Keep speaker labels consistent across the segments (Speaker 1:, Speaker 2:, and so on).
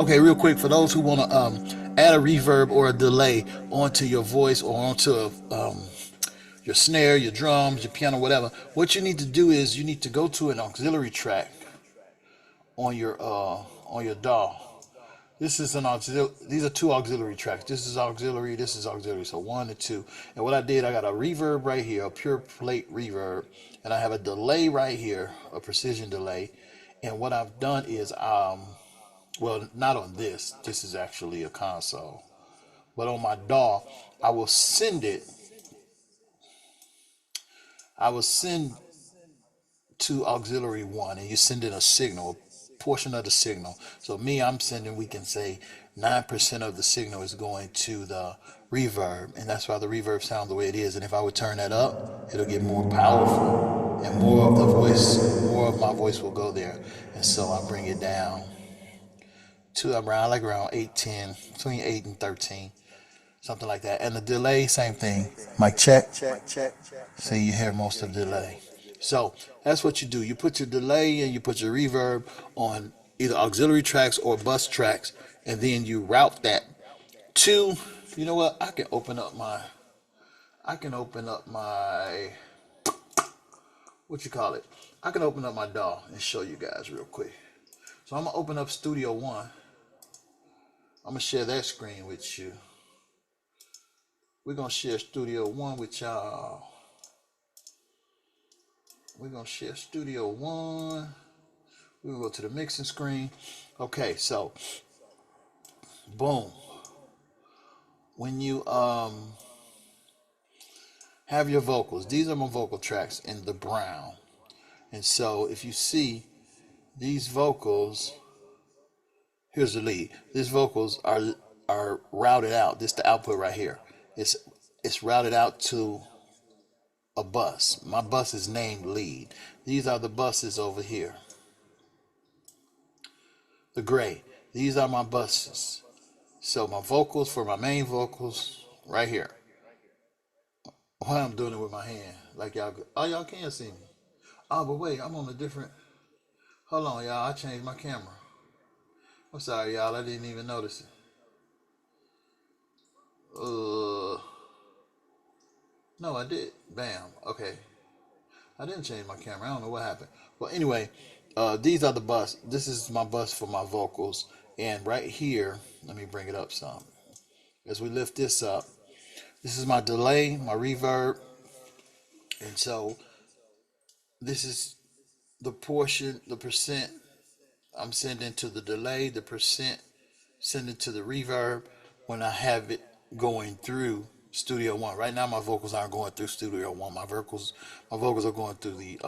Speaker 1: Okay, real quick, for those who want to add a reverb or a delay onto your voice or onto your snare, your drums, your piano, whatever, what you need to do is you need to go to an auxiliary track on your DAW. This is an auxiliary. These are two auxiliary tracks. This is auxiliary. This is auxiliary. So one and two. And what I did, I got a reverb right here, a pure plate reverb, and I have a delay right here, a precision delay. And what I've done is, well, not on this. This is actually a console, but on my DAW, I will send it. I will send to auxiliary one, and you send in a signal, a portion of the signal. So me, I'm sending, we can say 9% of the signal is going to the reverb, and that's why the reverb sounds the way it is. And if I would turn that up, it'll get more powerful, and more of my voice will go there. And so I bring it down to around, like around 8, 10, between 8 and 13. Something like that. And the delay, same thing. Mic check. So you hear most of the delay. So that's what you do. You put your delay and you put your reverb on either auxiliary tracks or bus tracks, and then you route that to, you know what? I can open up my, what you call it? I can open up my DAW and show you guys real quick. So I'm gonna open up Studio One. I'm gonna share that screen with you. We're gonna share Studio One with y'all. We're gonna share Studio One. We're gonna go to the mixing screen. Okay, so boom. When you have your vocals, these are my vocal tracks in the brown. And so if you see these vocals, here's the lead. These vocals are routed out. This is the output right here. It's routed out to a bus. My bus is named lead. These are the buses over here. The gray. These are my buses. So my vocals, for my main vocals, right here. Why I'm doing it with my hand, like y'all. Oh, y'all can see me. Oh, but wait, I'm on a different. Hold on, y'all. I changed my camera. I'm sorry, y'all. I didn't even notice it. No, I did. Bam. Okay. I didn't change my camera. I don't know what happened. Well, anyway, these are the bus. This is my bus for my vocals. And right here, let me bring it up some. As we lift this up, this is my delay, my reverb. And so this is the portion, the percent I'm sending to the delay, the percent sending to the reverb when I have it going through Studio One. Right now, my vocals aren't going through Studio One. My vocals are going through the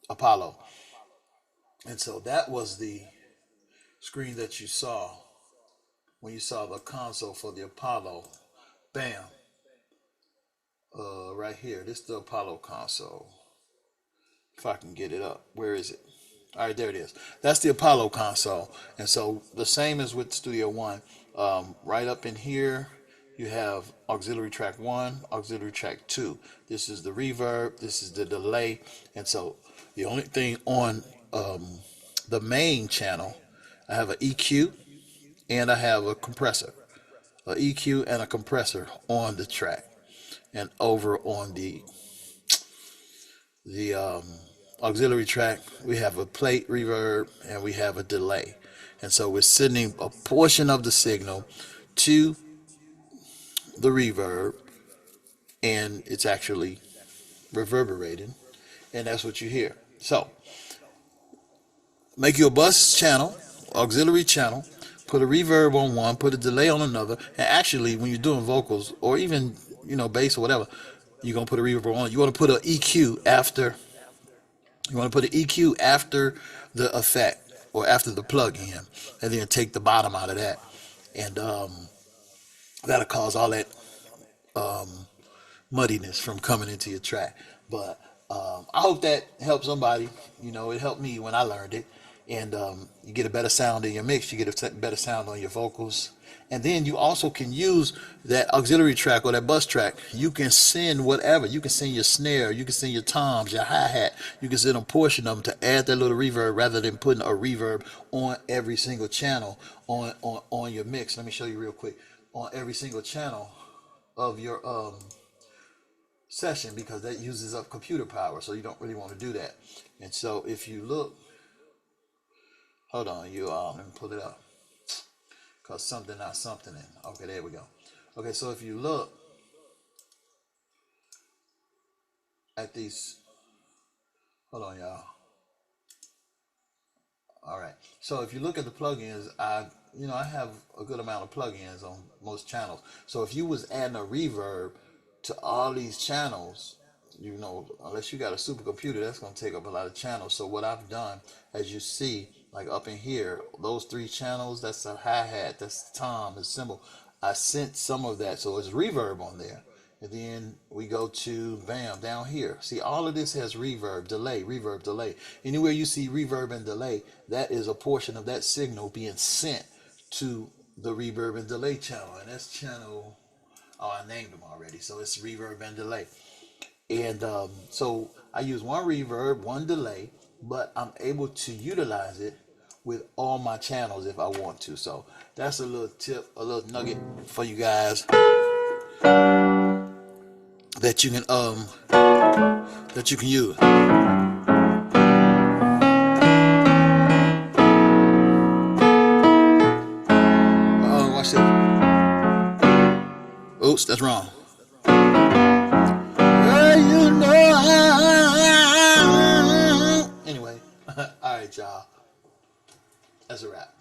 Speaker 1: Apollo. And so that was the screen that you saw when you saw the console for the Apollo. Bam. Right here. This is the Apollo console. If I can get it up. Where is it? All right, there it is. That's the Apollo console. And so the same as with Studio One. Right up in here, you have auxiliary track 1, auxiliary track 2. This is the reverb. This is the delay. And so the only thing on the main channel, I have an EQ and I have a compressor. An EQ and a compressor on the track. And over on the auxiliary track, we have a plate reverb and we have a delay. And so we're sending a portion of the signal to the reverb, and it's actually reverberating, and that's what you hear. So make your bus channel, auxiliary channel, put a reverb on one, put a delay on another, and actually when you're doing vocals or even bass or whatever, you're gonna put a reverb on. You want to put an EQ after. You want to put an EQ after the effect or after the plug-in, and then take the bottom out of that, and that'll cause all that muddiness from coming into your track. But I hope that helps somebody. It helped me when I learned it, and you get a better sound in your mix. You get a better sound on your vocals, and then you also can use that auxiliary track or that bus track. You can send whatever. You can send your snare, you can send your toms, your hi-hat. You can send a portion of them to add that little reverb rather than putting a reverb on every single channel on your mix. Let me show you real quick. On every single channel of your session, because that uses up computer power, so you don't really want to do that. And so if you look, hold on, let me pull it up, because something not something in. Okay, there we go. Okay, so if you look at these, hold on, y'all. All right, so if you look at the plugins, I have a good amount of plugins on most channels. So if you was adding a reverb to all these channels, unless you got a supercomputer, that's going to take up a lot of channels. So what I've done, as you see, like up in here, those 3 channels, that's a hi-hat, that's the tom, the cymbal. I sent some of that, so it's reverb on there. And then we go to, bam, down here. See, all of this has reverb, delay, reverb, delay. Anywhere you see reverb and delay, that is a portion of that signal being sent to the reverb and delay channel. And that's channel, oh, I named them already. So it's reverb and delay. And so I use one reverb, one delay, but I'm able to utilize it with all my channels if I want to. So that's a little tip, a little nugget for you guys that you can use. Oh, watch this. Oops, that's wrong. Anyway, all right, y'all. That's a wrap.